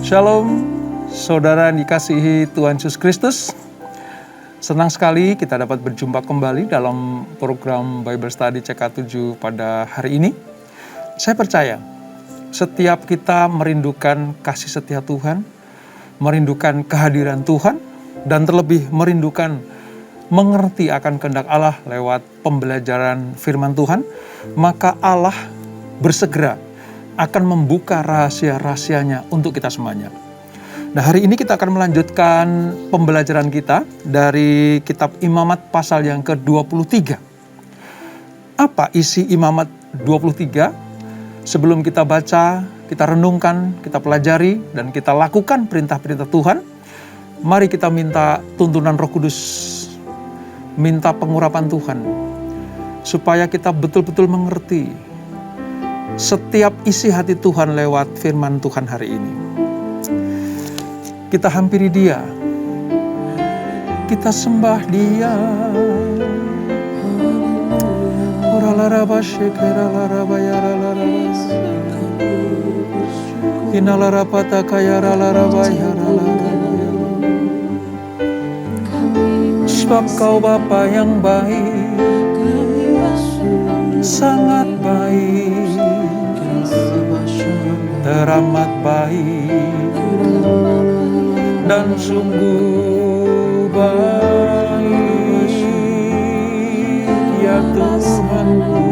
Shalom, saudara yang dikasihi Tuhan Yesus Kristus. Senang sekali kita dapat berjumpa kembali dalam program Bible Study CK7 pada hari ini. Saya percaya, setiap kita merindukan kasih setia Tuhan, merindukan kehadiran Tuhan, dan terlebih merindukan mengerti akan kehendak Allah lewat pembelajaran firman Tuhan, maka Allah bersegera akan membuka rahasia-rahasianya untuk kita semuanya. Nah, hari ini kita akan melanjutkan pembelajaran kita dari kitab Imamat pasal yang ke-23. Apa isi Imamat 23? Sebelum kita baca, kita renungkan, kita pelajari, dan kita lakukan perintah-perintah Tuhan, mari kita minta tuntunan Roh Kudus, minta pengurapan Tuhan, supaya kita betul-betul mengerti setiap isi hati Tuhan lewat firman Tuhan hari ini. Kita hampiri Dia, kita sembah Dia. Sebab Kau Bapa yang baik, sangat baik, teramat baik, dan sungguh baik ya Tuhanku.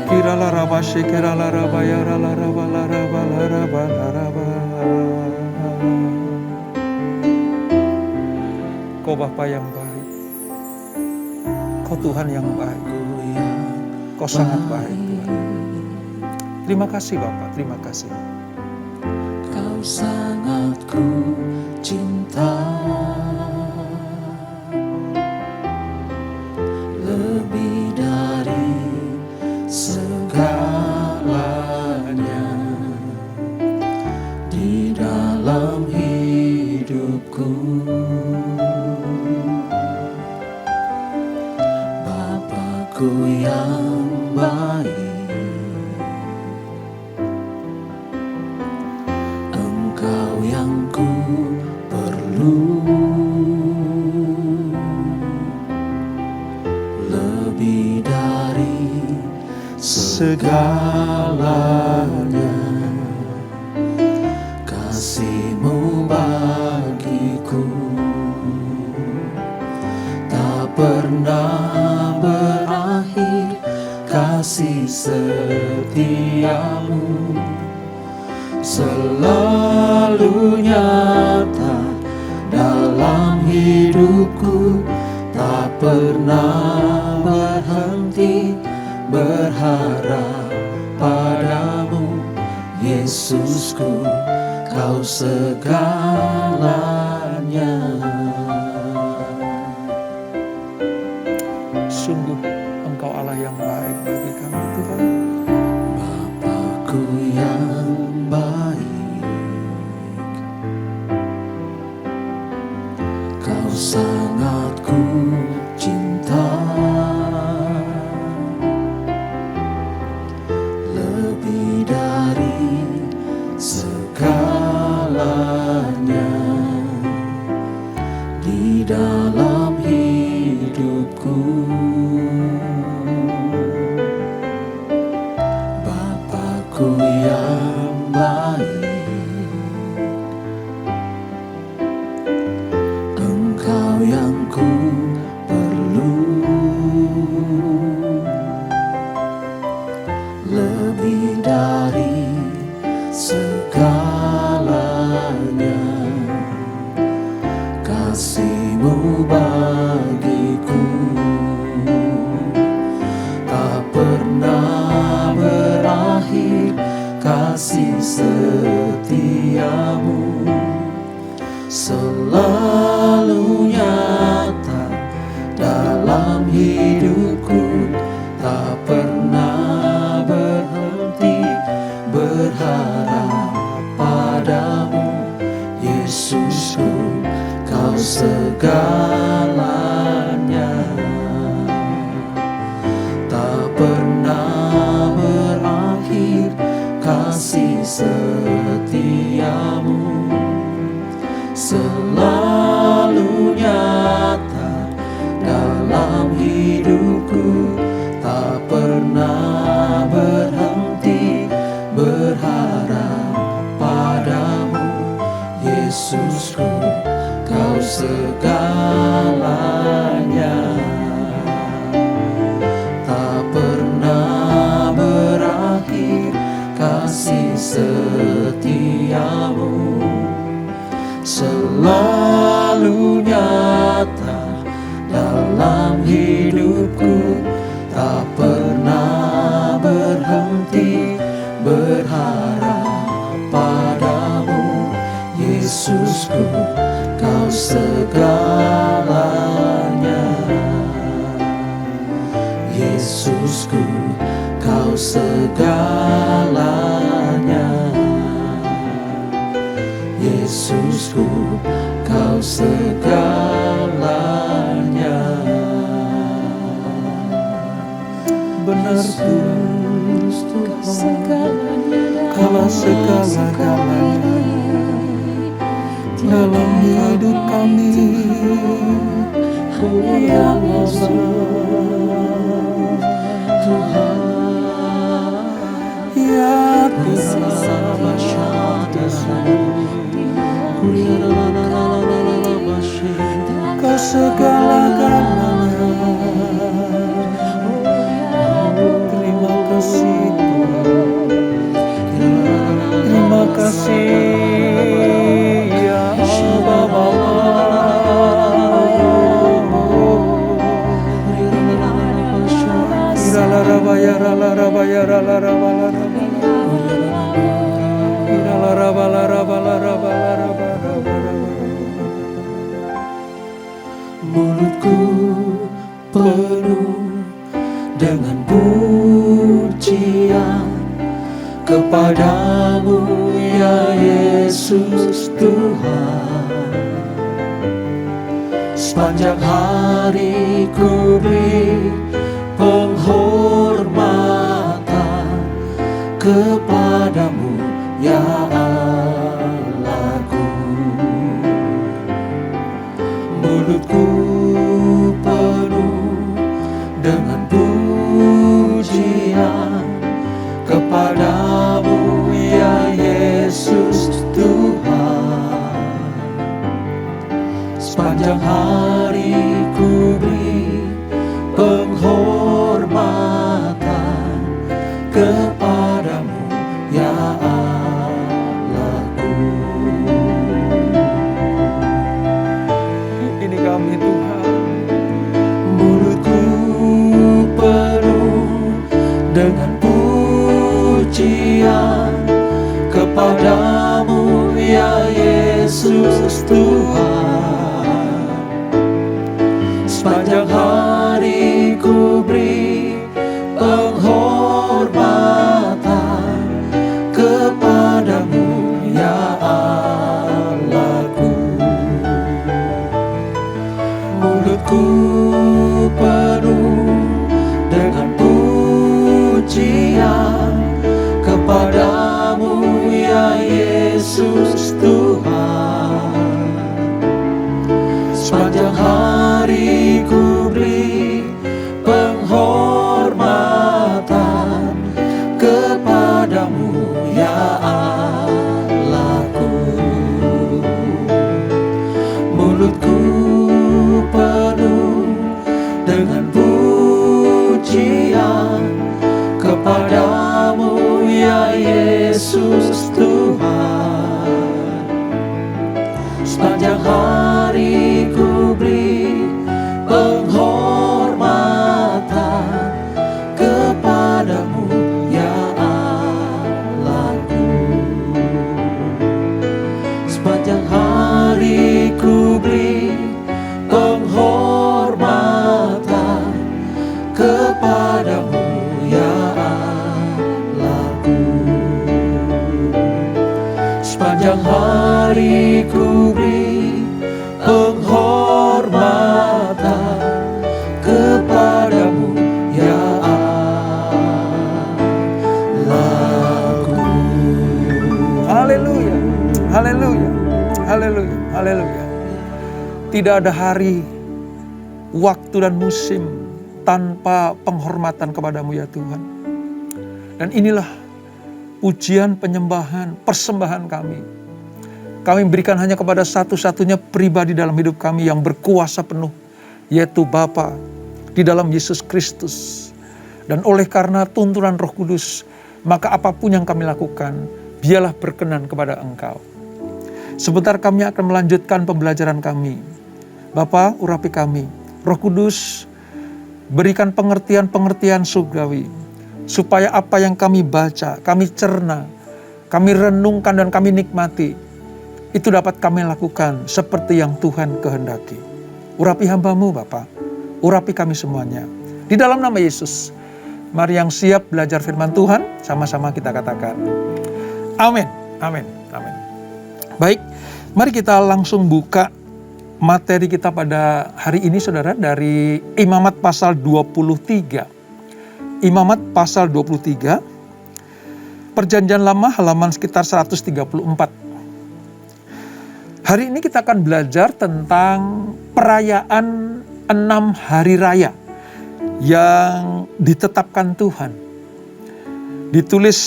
Kirala raba shekirala raba yarala raba laraba laraba laraba. Kau Bapa yang baik, Kau Tuhan yang baik, Kau sangat baik Tuhan. Terima kasih Bapa, terima kasih. Kau sangat ku cinta, lebih dari segalanya di dalam hidupku. Bapakku yang baik, yang ku perlu, lebih dari segalanya. Kasih-Mu bagiku tak pernah berakhir, kasih setia-Mu selalu nyata dalam hidupku, tak pernah berhenti berharap padamu, Yesusku, Kau segalanya. Sungguh Engkau Allah yang baik bagi kami Tuhan. Bapakku yang baik, Kau sangat ku cinta, lebih dari segalanya di dalam hidupku. Bapakku yang baik, Engkau yang ku perlu, lebih dari segalanya. Kasih-Mu bagiku tak pernah berakhir, kasih setia-Mu selalu nyata dalam hidupku, tak pernah berhenti berharap padamu, Yesusku, Kau segalanya. Tak pernah berakhir kasih setiamu selalu nyata dalam hidupku, tak pernah berhenti berharap padamu. Yesusku, Kau segalanya, tak pernah berakhir kasih setiamu, selalu nyata dalam hidupku, tak pernah berhenti berharap padamu. Yesusku, Kau segalanya. Yesusku, Kau segalanya. Yesusku, Kau segalanya. Benar Tuhan, Kau segala-galanya dalam hidup kami. Ya Allah, Tuhan, Ya Kau segala-galanya. Terima kasih Tuhan, terima kasih ya Bapa. mulutku penuh dengan pujian kepadamu ya Yesus Tuhan. Sepanjang hari ku beri penghormatan kepadamu ya Allahku. Mulutku penuh dengan pujian kepadamu ya Yesus Tuhan. Sepanjang hari ku beri penghormatan kepadamu ya Allahku. Ini kami Tuhan, Mulutku penuh dengan pujian kepadamu ya Yesus Tuhan. Sepanjang hari ku beri penghormatan kepadamu ya Allahku. Mulutku penuh dengan pujian kepadamu ya Yesus Tuhan. Sepanjang hari ku beri penghormatan kepadamu ya Allahku. Mulutku penuh dengan pujian kepadamu ya Yesus Tuhan. Sepanjang hari ku beri penghormatan kepadamu ya Allahku. Sepanjang hari ku beri penghormatan kepadamu ya Allahku. Sepanjang hari ku beri penghormatan kepadamu ya Allahku. Haleluya. Haleluya. Haleluya. Tidak ada hari, waktu dan musim tanpa penghormatan kepadamu ya Tuhan. Dan inilah pujian, penyembahan, persembahan kami. Kami berikan hanya kepada satu-satunya pribadi dalam hidup kami yang berkuasa penuh, yaitu Bapa di dalam Yesus Kristus. Dan oleh karena tuntunan Roh Kudus, maka apapun yang kami lakukan, biarlah berkenan kepada Engkau. Sebentar kami akan melanjutkan pembelajaran kami. Bapa, urapi kami. Roh Kudus, berikan pengertian-pengertian surgawi, supaya apa yang kami baca, kami cerna, kami renungkan dan kami nikmati, itu dapat kami lakukan seperti yang Tuhan kehendaki. Urapi hamba-Mu Bapa, urapi kami semuanya. Di dalam nama Yesus, mari yang siap belajar firman Tuhan, sama-sama kita katakan, amin, amin, amin. Baik, mari kita langsung buka materi kita pada hari ini saudara, dari Imamat pasal 23. Imamat pasal 23, Perjanjian Lama halaman sekitar 134. Hari ini kita akan belajar tentang perayaan 6 hari raya yang ditetapkan Tuhan. Ditulis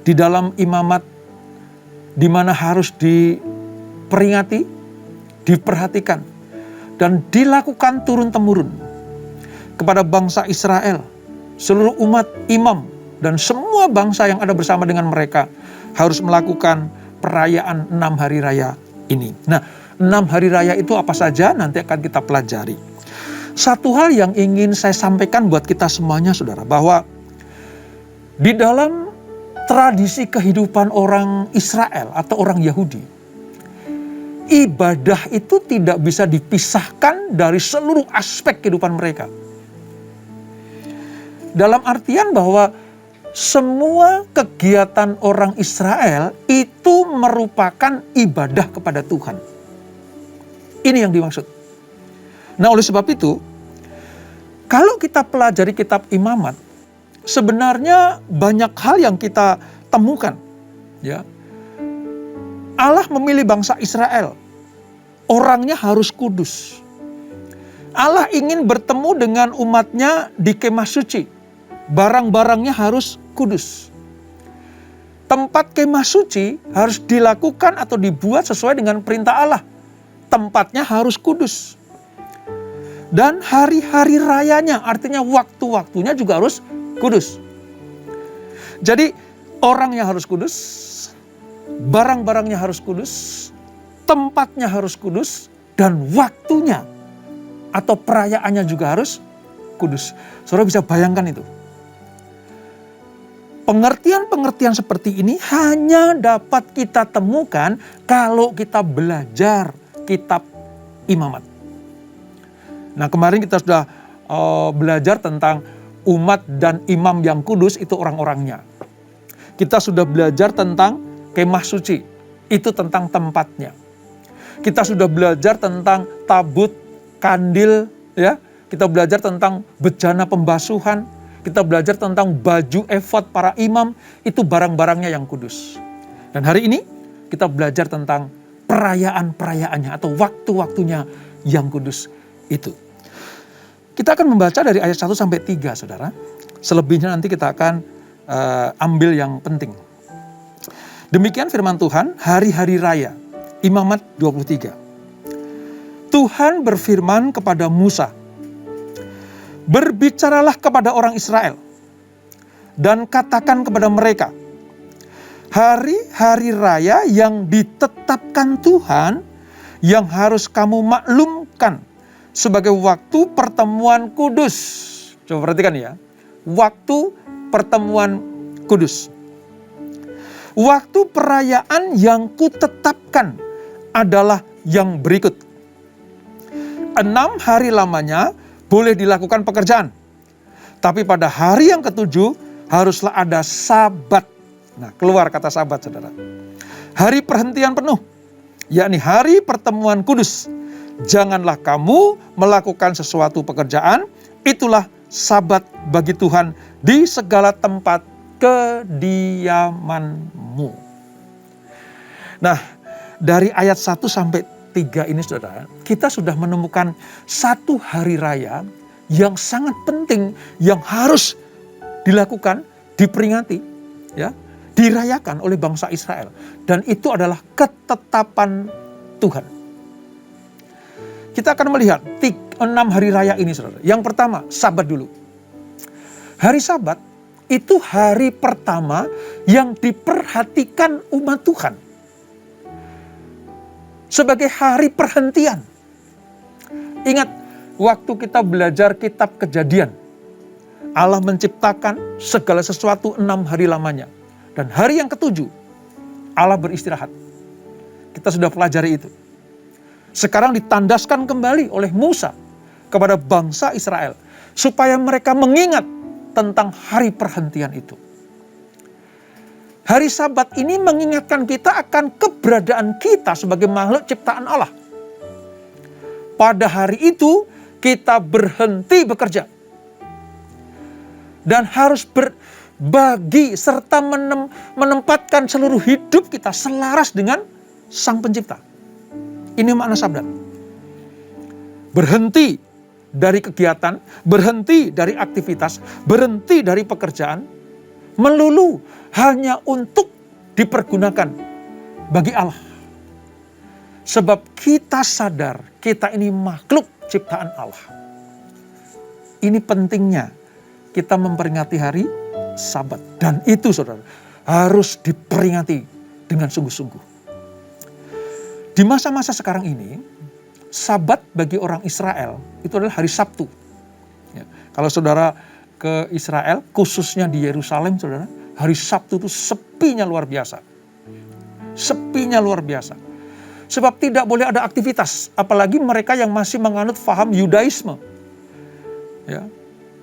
di dalam Imamat, di mana harus diperingati, diperhatikan, dan dilakukan turun-temurun kepada bangsa Israel, seluruh umat, imam, dan semua bangsa yang ada bersama dengan mereka harus melakukan perayaan 6 hari raya ini. Nah, 6 hari raya itu apa saja nanti akan kita pelajari. Satu hal yang ingin saya sampaikan buat kita semuanya saudara, bahwa di dalam tradisi kehidupan orang Israel atau orang Yahudi, ibadah itu tidak bisa dipisahkan dari seluruh aspek kehidupan mereka. Dalam artian bahwa semua kegiatan orang Israel itu merupakan ibadah kepada Tuhan. Ini yang dimaksud. Nah, oleh sebab itu, kalau kita pelajari kitab Imamat, sebenarnya banyak hal yang kita temukan. Ya, Allah memilih bangsa Israel. Orangnya harus kudus. Allah ingin bertemu dengan umatnya di kemah suci. Barang-barangnya harus kudus. Tempat kemah suci harus dilakukan atau dibuat sesuai dengan perintah Allah. Tempatnya harus kudus. Dan hari-hari rayanya, artinya waktu-waktunya juga harus kudus. Jadi orangnya harus kudus, barang-barangnya harus kudus, tempatnya harus kudus, dan waktunya atau perayaannya juga harus kudus. Saudara bisa bayangkan itu. Pengertian-pengertian seperti ini hanya dapat kita temukan kalau kita belajar kitab Imamat. Nah, kemarin kita sudah belajar tentang umat dan imam yang kudus, itu orang-orangnya. Kita sudah belajar tentang kemah suci, itu tentang tempatnya. Kita sudah belajar tentang tabut, kandil, ya. Kita belajar tentang bejana pembasuhan. Kita belajar tentang baju efod para imam, itu barang-barangnya yang kudus. Dan hari ini kita belajar tentang perayaan-perayaannya atau waktu-waktunya yang kudus itu. Kita akan membaca dari ayat 1 sampai 3, saudara. Selebihnya nanti kita akan ambil yang penting. Demikian firman Tuhan, hari-hari raya, Imamat 23. Tuhan berfirman kepada Musa, berbicaralah kepada orang Israel dan katakan kepada mereka, hari-hari raya yang ditetapkan Tuhan yang harus kamu maklumkan sebagai waktu pertemuan kudus. Coba perhatikan ya, waktu pertemuan kudus. Waktu perayaan yang kutetapkan adalah yang berikut. 6 hari lamanya boleh dilakukan pekerjaan. Tapi pada hari yang ke-7 haruslah ada sabat. Nah, keluar kata sabat, saudara. Hari perhentian penuh, yakni hari pertemuan kudus. Janganlah kamu melakukan sesuatu pekerjaan, itulah sabat bagi Tuhan di segala tempat kediamanmu. Nah, dari ayat 1 sampai 3 ini saudara, kita sudah menemukan satu hari raya yang sangat penting, yang harus dilakukan, diperingati, ya, dirayakan oleh bangsa Israel. Dan itu adalah ketetapan Tuhan. Kita akan melihat 6 hari raya ini saudara. Yang pertama, Sabat dulu. Hari Sabat itu hari pertama yang diperhatikan umat Tuhan sebagai hari perhentian. Ingat, waktu kita belajar kitab Kejadian, Allah menciptakan segala sesuatu 6 hari lamanya. Dan hari yang ke-7, Allah beristirahat. Kita sudah pelajari itu. Sekarang ditandaskan kembali oleh Musa kepada bangsa Israel, supaya mereka mengingat tentang hari perhentian itu. Hari Sabat ini mengingatkan kita akan keberadaan kita sebagai makhluk ciptaan Allah. Pada hari itu kita berhenti bekerja. Dan harus berbagi serta menempatkan seluruh hidup kita selaras dengan Sang Pencipta. Ini makna Sabat. Berhenti dari kegiatan, berhenti dari aktivitas, berhenti dari pekerjaan, melulu hanya untuk dipergunakan bagi Allah. Sebab kita sadar kita ini makhluk ciptaan Allah. Ini pentingnya kita memperingati hari Sabat. Dan itu saudara, harus diperingati dengan sungguh-sungguh. Di masa-masa sekarang ini, Sabat bagi orang Israel itu adalah hari Sabtu. Ya, kalau saudara ke Israel, khususnya di Yerusalem, saudara, hari Sabtu itu sepinya luar biasa. Sepinya luar biasa. Sebab tidak boleh ada aktivitas, apalagi mereka yang masih menganut faham Yudaisme. Ya,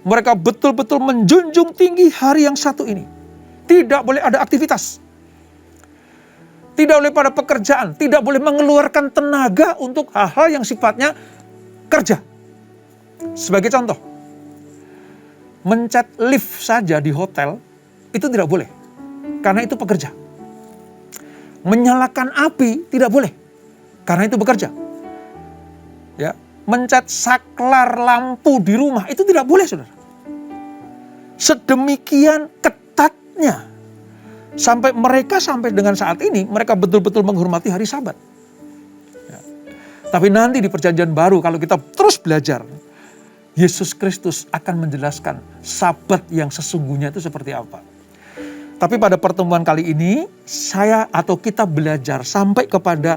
mereka betul-betul menjunjung tinggi hari yang satu ini. Tidak boleh ada aktivitas. Tidak boleh pada pekerjaan, tidak boleh mengeluarkan tenaga untuk hal-hal yang sifatnya kerja. Sebagai contoh, mencet lift saja di hotel itu tidak boleh, karena itu pekerja. Menyalakan api tidak boleh, karena itu bekerja. Ya, mencet saklar lampu di rumah itu tidak boleh, saudara. Sedemikian ketatnya. Sampai dengan saat ini, mereka betul-betul menghormati hari Sabat. Ya. Tapi nanti di perjanjian baru, kalau kita terus belajar, Yesus Kristus akan menjelaskan Sabat yang sesungguhnya itu seperti apa. Tapi pada pertemuan kali ini, kita belajar sampai kepada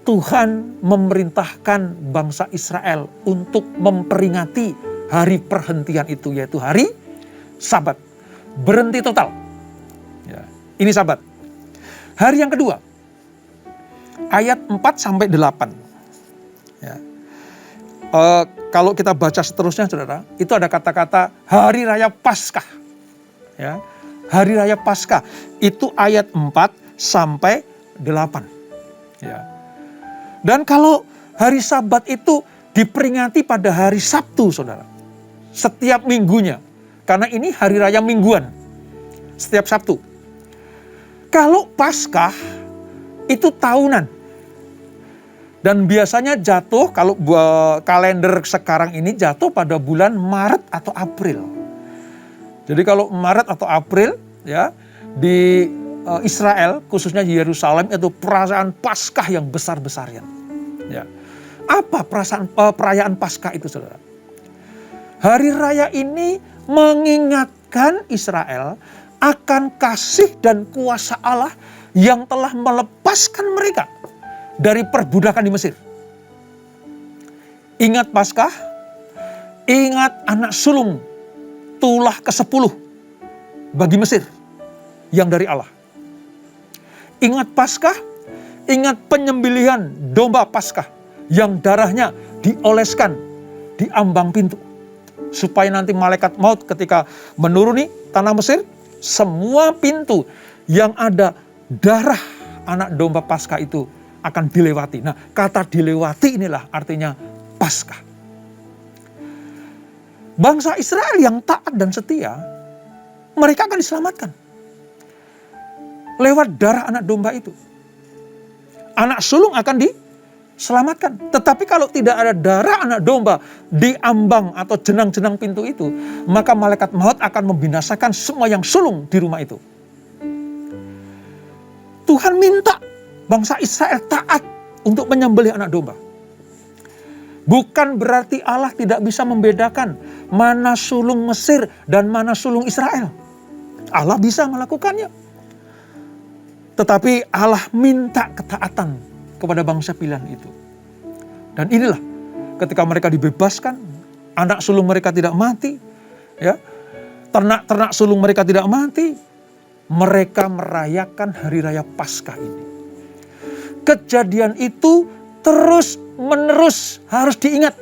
Tuhan memerintahkan bangsa Israel untuk memperingati hari perhentian itu, yaitu hari Sabat. Berhenti total. Ya, ini Sabat. Hari yang kedua, ayat 4-8. Ya. Kalau kita baca seterusnya, saudara, itu ada kata-kata Hari Raya Paskah. Ya, Hari Raya Paskah itu ayat 4-8. Ya. Dan kalau hari Sabat itu diperingati pada hari Sabtu, saudara, setiap minggunya, karena ini hari raya mingguan, setiap Sabtu. Kalau Paskah itu tahunan. Dan biasanya jatuh, kalau kalender sekarang ini jatuh pada bulan Maret atau April. Jadi kalau Maret atau April, ya, di Israel, khususnya di Yerusalem, itu perayaan Paskah yang besar-besarnya. Ya. Apa perayaan Paskah itu, saudara? Hari raya ini mengingatkan Israel akan kasih dan kuasa Allah yang telah melepaskan mereka dari perbudakan di Mesir. Ingat Paskah, ingat anak sulung tulah ke-10 bagi Mesir yang dari Allah. Ingat Paskah, ingat penyembelihan domba Paskah yang darahnya dioleskan di ambang pintu. Supaya nanti malaikat maut ketika menuruni tanah Mesir, semua pintu yang ada darah anak domba Paskah itu akan dilewati. Nah, kata dilewati inilah artinya Paskah. Bangsa Israel yang taat dan setia, mereka akan diselamatkan lewat darah anak domba itu. anak sulung akan diselamatkan. Tetapi kalau tidak ada darah anak domba di ambang atau jenang-jenang pintu itu, maka malaikat maut akan membinasakan semua yang sulung di rumah itu. Tuhan minta bangsa Israel taat untuk menyembelih anak domba. Bukan berarti Allah tidak bisa membedakan mana sulung Mesir dan mana sulung Israel. Allah bisa melakukannya. Tetapi Allah minta ketaatan kepada bangsa pilihan itu. Dan inilah ketika mereka dibebaskan, anak sulung mereka tidak mati, ya, ternak-ternak sulung mereka tidak mati, mereka merayakan hari raya Paskah ini. Kejadian itu terus menerus harus diingat.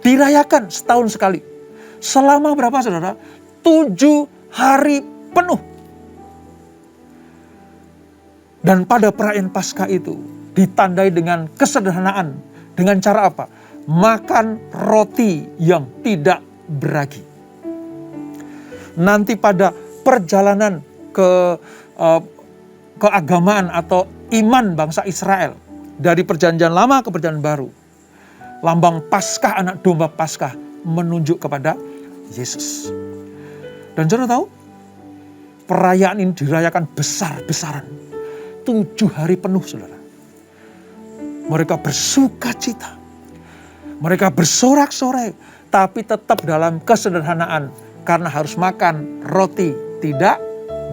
Dirayakan setahun sekali. Selama berapa saudara? 7 hari penuh. Dan pada perayaan Paskah itu ditandai dengan kesederhanaan. Dengan cara apa? Makan roti yang tidak beragi. Nanti pada perjalanan keagamaan atau iman bangsa Israel dari perjanjian lama ke perjanjian baru, lambang Paskah, anak domba Paskah menunjuk kepada Yesus. Dan saudara tahu, perayaan ini dirayakan besar-besaran, 7 hari penuh saudara. Mereka bersuka cita, mereka bersorak-sorai, tapi tetap dalam kesederhanaan karena harus makan roti tidak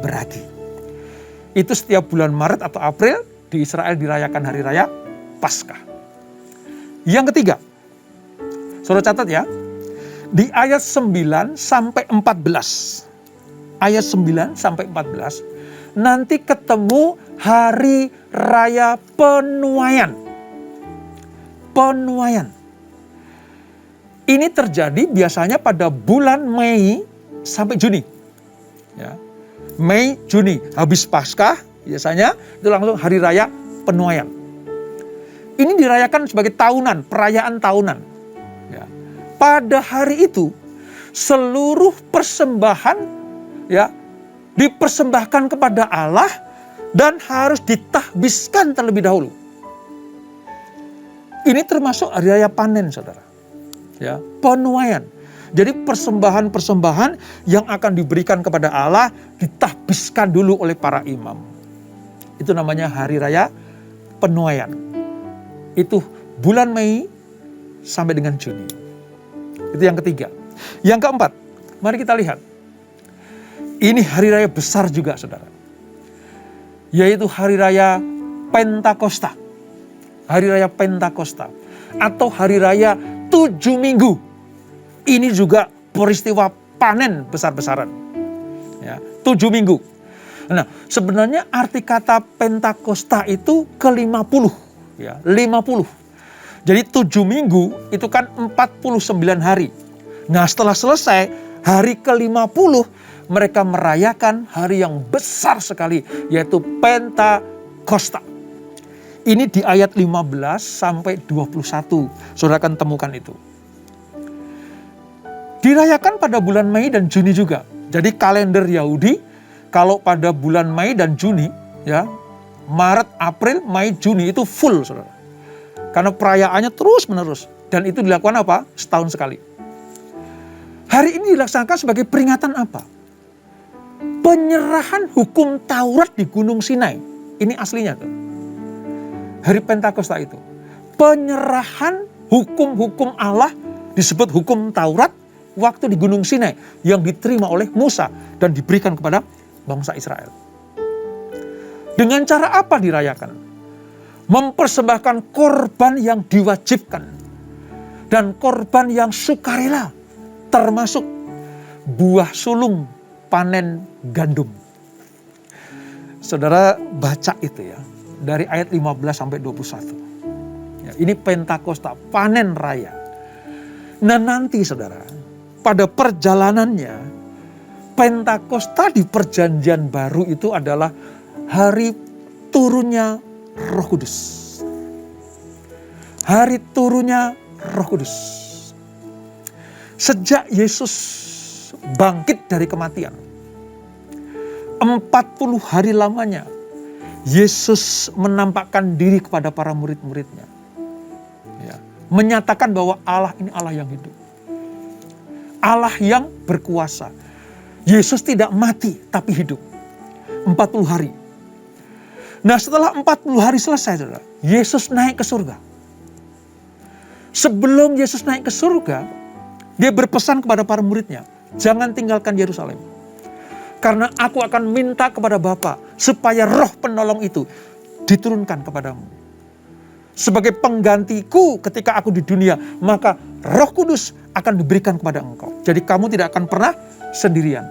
beragi. Itu setiap bulan Maret atau April di Israel dirayakan hari raya Paskah. Yang ketiga, saudara catat ya, di ayat 9 sampai 14. Ayat 9 sampai 14 nanti ketemu hari raya penuaian. Penuaian. Ini terjadi biasanya pada bulan Mei sampai Juni. Ya. Mei, Juni, habis Paskah biasanya itu langsung hari raya penuaian. Ini dirayakan sebagai tahunan, perayaan tahunan. Ya. Pada hari itu seluruh persembahan ya dipersembahkan kepada Allah dan harus ditahbiskan terlebih dahulu. Ini termasuk hari raya panen, saudara. Ya, penuaian. Jadi persembahan-persembahan yang akan diberikan kepada Allah ditahbiskan dulu oleh para imam. Itu namanya hari raya penuaian. Itu bulan Mei sampai dengan Juni. Itu yang ketiga. Yang keempat, mari kita lihat. Ini hari raya besar juga, saudara. Yaitu hari raya Pentakosta. Hari raya Pentakosta. Atau hari raya 7 minggu. Ini juga peristiwa panen besar-besaran. Ya, 7 minggu. Nah, sebenarnya arti kata Pentakosta itu ke-50. Ya, 50. Jadi 7 minggu itu kan 49 hari. Nah, setelah selesai hari ke-50 mereka merayakan hari yang besar sekali, yaitu Pentakosta. Ini di ayat 15 sampai 21. Saudara akan temukan itu. Dirayakan pada bulan Mei dan Juni juga. Jadi kalender Yahudi kalau pada bulan Mei dan Juni, ya, Maret, April, Mei, Juni itu full, saudara. Karena perayaannya terus menerus. Dan itu dilakukan apa? Setahun sekali. Hari ini dilaksanakan sebagai peringatan apa? Penyerahan hukum Taurat di Gunung Sinai. Ini aslinya tuh. Hari Pentakosta itu. Penyerahan hukum-hukum Allah disebut hukum Taurat waktu di Gunung Sinai yang diterima oleh Musa dan diberikan kepada bangsa Israel. Dengan cara apa dirayakan? Mempersembahkan korban yang diwajibkan dan korban yang sukarela, termasuk buah sulung panen gandum. Saudara baca itu ya, dari ayat 15 sampai 21. Ya, ini Pentakosta, panen raya. Nah nanti saudara, pada perjalanannya, Pentakosta di perjanjian baru itu adalah hari turunnya Roh Kudus. Hari turunnya Roh Kudus. Sejak Yesus bangkit dari kematian, 40 hari lamanya Yesus menampakkan diri kepada para murid-muridnya. Ya, menyatakan bahwa Allah ini Allah yang hidup. Allah yang berkuasa. Yesus tidak mati tapi hidup. 40 hari. Nah setelah 40 hari selesai, saudara, Yesus naik ke surga. Sebelum Yesus naik ke surga, dia berpesan kepada para muridnya, jangan tinggalkan Yerusalem. Karena aku akan minta kepada Bapa supaya roh penolong itu diturunkan kepadamu. Sebagai penggantiku ketika aku di dunia, maka Roh Kudus akan diberikan kepada engkau. Jadi kamu tidak akan pernah sendirian.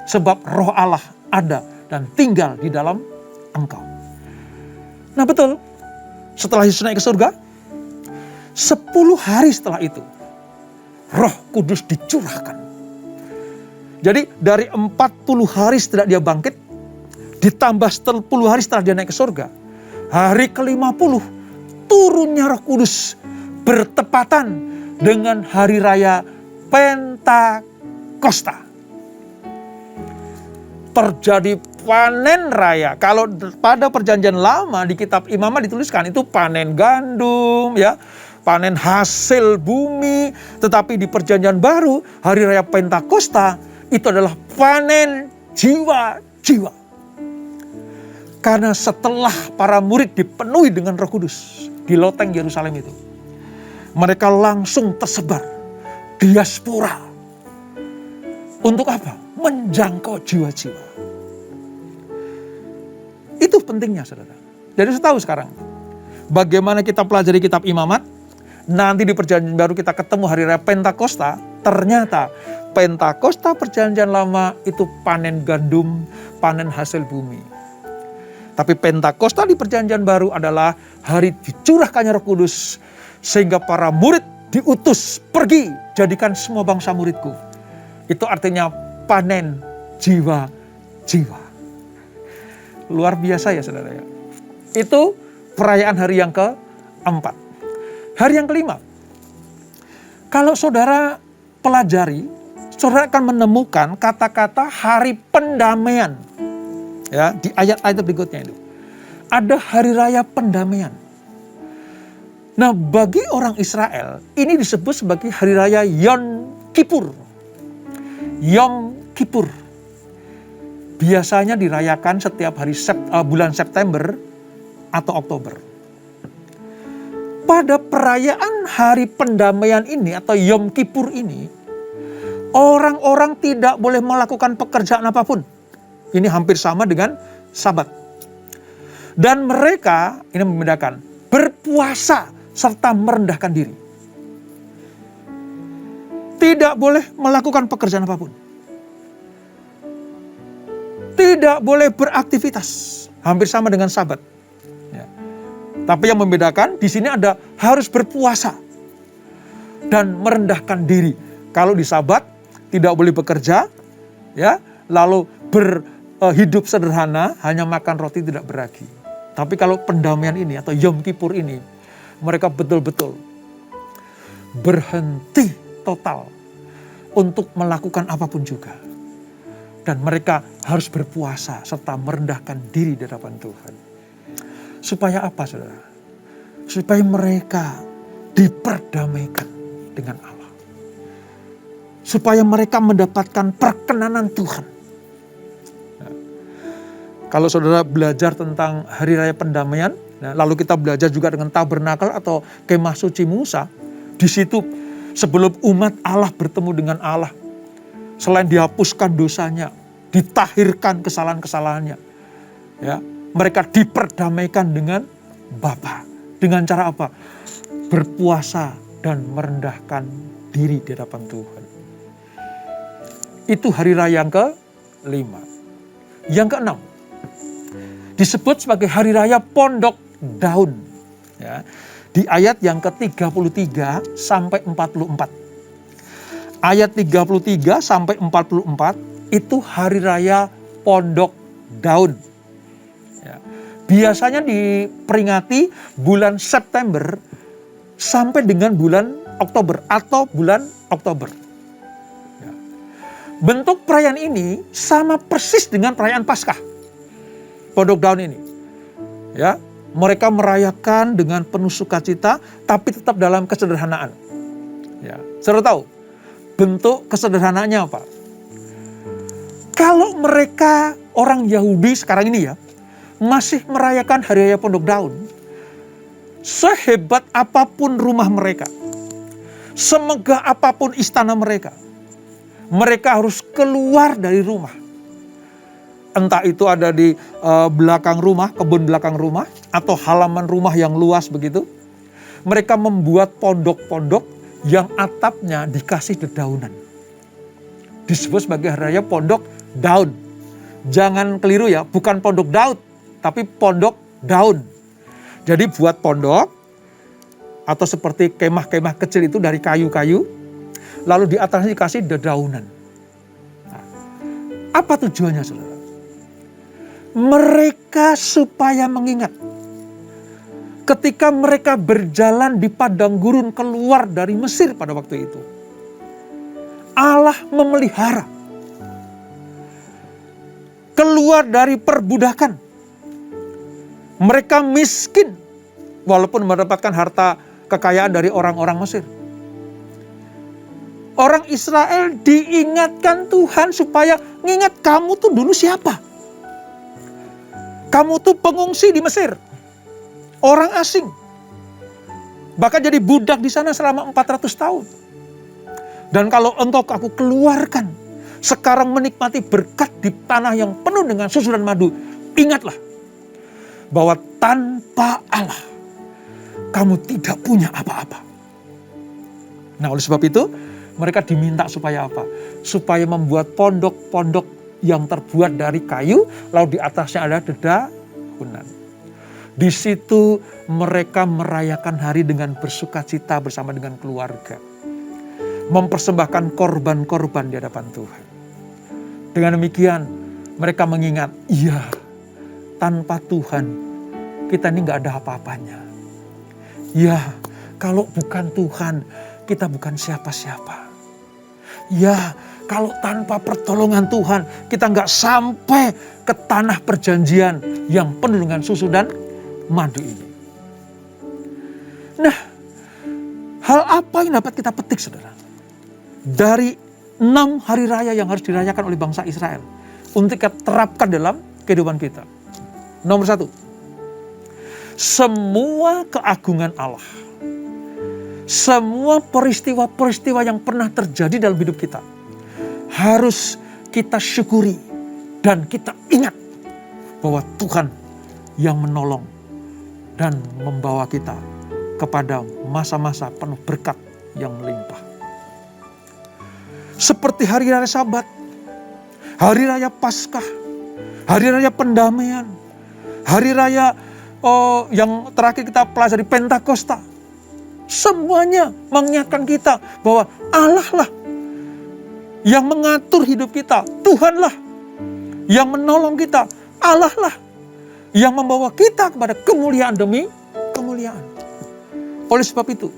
Sebab roh Allah ada dan tinggal di dalam engkau. Nah betul, setelah Yesus naik ke surga, 10 hari setelah itu, Roh Kudus dicurahkan. Jadi dari 40 hari setelah dia bangkit, ditambah 10 hari setelah dia naik ke surga, hari ke-50 turunnya Roh Kudus bertepatan dengan hari raya Pentakosta. Terjadi panen raya. Kalau pada perjanjian lama di kitab Imamat dituliskan itu panen gandum, ya, panen hasil bumi. Tetapi di perjanjian baru hari raya Pentakosta itu adalah panen jiwa-jiwa. Karena setelah para murid dipenuhi dengan Roh Kudus di loteng Yerusalem itu, mereka langsung tersebar diaspora. Untuk apa? Menjangkau jiwa-jiwa. Itu pentingnya, saudara. Jadi tahu sekarang bagaimana kita pelajari kitab Imamat. Nanti di perjanjian baru kita ketemu hari raya Pentakosta. Ternyata Pentakosta perjanjian lama itu panen gandum, panen hasil bumi. Tapi Pentakosta di perjanjian baru adalah hari dicurahkannya Roh Kudus. Sehingga para murid diutus, pergi, jadikan semua bangsa muridku. Itu artinya panen jiwa-jiwa. Luar biasa ya saudara ya. Itu perayaan hari yang keempat. Hari yang kelima. Kalau saudara pelajari, saudara akan menemukan kata-kata hari pendamaian. Ya, di ayat-ayat berikutnya itu. Ada hari raya pendamaian. Nah, bagi orang Israel, ini disebut sebagai hari raya Yom Kippur. Yom Kippur. Biasanya dirayakan setiap hari bulan September atau Oktober. Pada perayaan hari pendamaian ini atau Yom Kippur ini, orang-orang tidak boleh melakukan pekerjaan apapun. Ini hampir sama dengan Sabat. Dan mereka, ini membedakan, berpuasa serta merendahkan diri. Tidak boleh melakukan pekerjaan apapun. Tidak boleh beraktivitas. Hampir sama dengan Sabat. Ya. Tapi yang membedakan di sini ada harus berpuasa dan merendahkan diri. Kalau di Sabat tidak boleh bekerja, ya, lalu hidup sederhana, hanya makan roti tidak beragi. Tapi kalau pendamaian ini atau Yom Kippur ini, mereka betul-betul berhenti total untuk melakukan apapun juga. Dan mereka harus berpuasa serta merendahkan diri di hadapan Tuhan. Supaya apa, saudara? Supaya mereka diperdamaikan dengan Allah. Supaya mereka mendapatkan perkenanan Tuhan. Nah, kalau saudara belajar tentang Hari Raya Pendamaian, nah, lalu kita belajar juga dengan tabernakel atau kemah suci Musa. Di situ sebelum umat Allah bertemu dengan Allah, selain dihapuskan dosanya, ditahirkan kesalahan-kesalahannya, ya, mereka diperdamaikan dengan Bapa. Dengan cara apa? Berpuasa dan merendahkan diri di hadapan Tuhan. Itu hari raya yang ke-5. Yang ke-6 disebut sebagai hari raya Pondok Daun. Ya, di ayat yang ke-33 sampai 44. Ayat 33 sampai 44 itu hari raya Pondok Daun. Ya. Biasanya diperingati bulan September sampai dengan bulan Oktober atau bulan Oktober. Ya. Bentuk perayaan ini sama persis dengan perayaan Paskah. Pondok Daun ini. Ya, mereka merayakan dengan penuh sukacita, tapi tetap dalam kesederhanaan. Ya, saudara tahu bentuk kesederhanaannya apa? Kalau mereka orang Yahudi sekarang ini ya, masih merayakan Hari Raya Pondok Daun, sehebat apapun rumah mereka, semegah apapun istana mereka, mereka harus keluar dari rumah. Entah itu ada di belakang rumah, kebun belakang rumah, atau halaman rumah yang luas begitu. Mereka membuat pondok-pondok yang atapnya dikasih dedaunan. Disebut sebagai Hari Raya Pondok Daun. Jangan keliru ya, bukan pondok Daud, tapi pondok daun. Jadi buat pondok, atau seperti kemah-kemah kecil itu dari kayu-kayu, lalu di atasnya dikasih dedaunan. Nah, apa tujuannya saudara? Mereka supaya mengingat ketika mereka berjalan di padang gurun keluar dari Mesir pada waktu itu, Allah memelihara keluar dari perbudakan. Mereka miskin walaupun mendapatkan harta kekayaan dari orang-orang Mesir. Orang Israel diingatkan Tuhan supaya ngingat kamu tuh dulu siapa? Kamu tuh pengungsi di Mesir. Orang asing. Bahkan jadi budak di sana selama 400 tahun. Dan kalau engkau aku keluarkan, sekarang menikmati berkat di tanah yang penuh dengan susu dan madu, ingatlah bahwa tanpa Allah kamu tidak punya apa-apa. Nah, oleh sebab itu mereka diminta supaya apa? Supaya membuat pondok-pondok yang terbuat dari kayu, lalu di atasnya ada dedaunan. Di situ mereka merayakan hari dengan bersukacita bersama dengan keluarga. Mempersembahkan korban-korban di hadapan Tuhan. Dengan demikian mereka mengingat, iya, tanpa Tuhan kita ini gak ada apa-apanya. Ya, kalau bukan Tuhan kita bukan siapa-siapa. Ya, kalau tanpa pertolongan Tuhan kita gak sampai ke tanah perjanjian yang penuh dengan susu dan madu ini. Nah, hal apa yang dapat kita petik saudara? Dari 6 hari raya yang harus dirayakan oleh bangsa Israel untuk kita terapkan dalam kehidupan kita. Nomor 1, semua keagungan Allah, semua peristiwa-peristiwa yang pernah terjadi dalam hidup kita harus kita syukuri dan kita ingat bahwa Tuhan yang menolong dan membawa kita kepada masa-masa penuh berkat yang melimpah. Seperti hari raya Sabat, hari raya Paskah, hari raya pendamaian, hari raya yang terakhir kita pelajari Pentakosta. Semuanya mengingatkan kita bahwa Allah lah yang mengatur hidup kita. Tuhanlah yang menolong kita. Allah lah yang membawa kita kepada kemuliaan demi kemuliaan. Oleh sebab itu,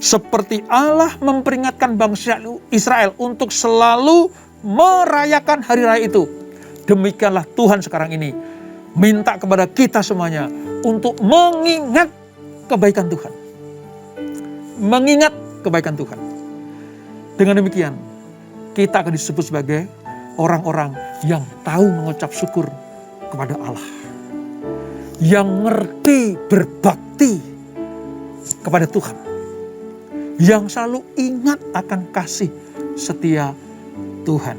seperti Allah memperingatkan bangsa Israel untuk selalu merayakan hari raya itu, demikianlah Tuhan sekarang ini minta kepada kita semuanya untuk mengingat kebaikan Tuhan. Mengingat kebaikan Tuhan. Dengan demikian, kita akan disebut sebagai orang-orang yang tahu mengucap syukur kepada Allah. Yang ngerti berbakti kepada Tuhan. Yang selalu ingat akan kasih setia Tuhan.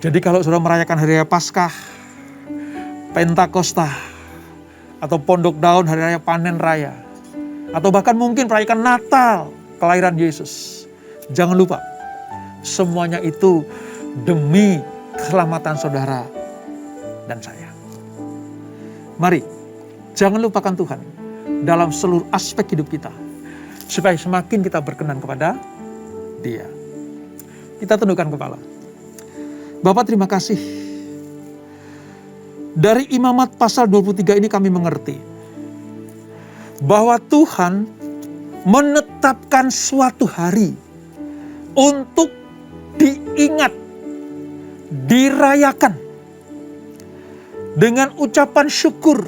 Jadi kalau sudah merayakan hari raya Paskah, Pentakosta, atau Pondok Daun, hari raya panen raya, atau bahkan mungkin merayakan Natal, kelahiran Yesus, jangan lupa, semuanya itu demi keselamatan saudara dan saya. Mari, jangan lupakan Tuhan dalam seluruh aspek hidup kita, supaya semakin kita berkenan kepada Dia. Kita tundukkan kepala. Bapak, terima kasih. Dari Imamat pasal 23 ini kami mengerti bahwa Tuhan menetapkan suatu hari untuk diingat, dirayakan dengan ucapan syukur,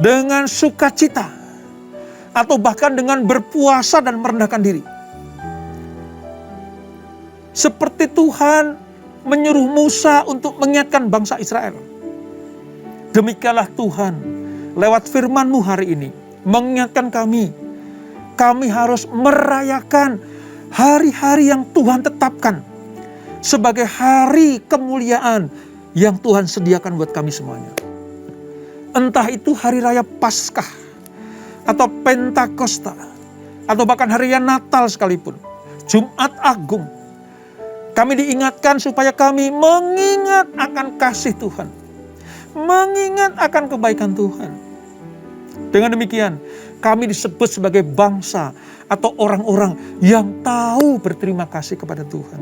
dengan sukacita, atau bahkan dengan berpuasa dan merendahkan diri. Seperti Tuhan menyuruh Musa untuk mengingatkan bangsa Israel. Demikianlah Tuhan lewat firman-Mu hari ini mengingatkan kami harus merayakan hari-hari yang Tuhan tetapkan sebagai hari kemuliaan yang Tuhan sediakan buat kami semuanya. Entah itu hari raya Paskah, atau Pentakosta, atau bahkan hari raya Natal sekalipun, Jumat Agung. Kami diingatkan supaya kami mengingat akan kasih Tuhan, mengingat akan kebaikan Tuhan. Dengan demikian, kami disebut sebagai bangsa atau orang-orang yang tahu berterima kasih kepada Tuhan.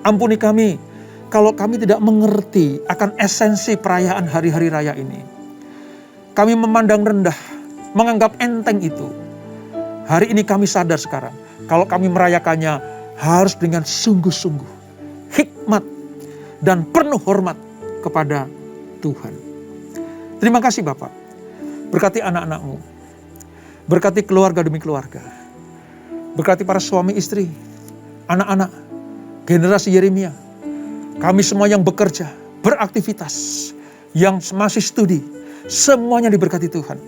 Ampuni kami kalau kami tidak mengerti akan esensi perayaan hari-hari raya ini. Kami memandang rendah, menganggap enteng itu. Hari ini kami sadar sekarang, kalau kami merayakannya harus dengan sungguh-sungguh, hikmat, dan penuh hormat kepada Tuhan. Terima kasih Bapak. Berkati anak-anak-Mu. Berkati keluarga demi keluarga. Berkati para suami istri, anak-anak, generasi Yeremia. Kami semua yang bekerja, beraktivitas, yang masih studi, semuanya diberkati Tuhan.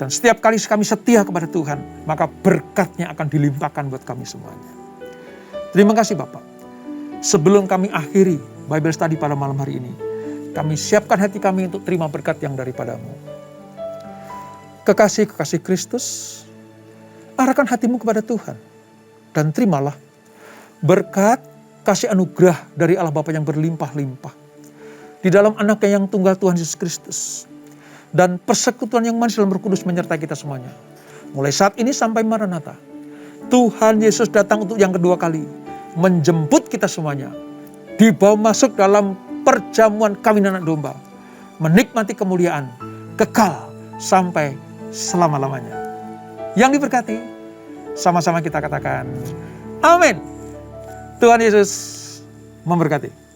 Dan setiap kali kami setia kepada Tuhan, maka berkat-Nya akan dilimpahkan buat kami semuanya. Terima kasih Bapak. Sebelum kami akhiri Bible Study pada malam hari ini, kami siapkan hati kami untuk terima berkat yang daripada-Mu. Kekasih-kekasih Kristus, arahkan hatimu kepada Tuhan. Dan terimalah berkat kasih anugerah dari Allah Bapa yang berlimpah-limpah. Di dalam anaknya yang tunggal Tuhan Yesus Kristus. Dan persekutuan yang manis dalam Roh Kudus menyertai kita semuanya. Mulai saat ini sampai Maranatha. Tuhan Yesus datang untuk yang kedua kali. Menjemput kita semuanya. Dibawa masuk dalam perjamuan kawin anak domba. Menikmati kemuliaan kekal sampai selama-lamanya. Yang diberkati, sama-sama kita katakan amin. Tuhan Yesus memberkati.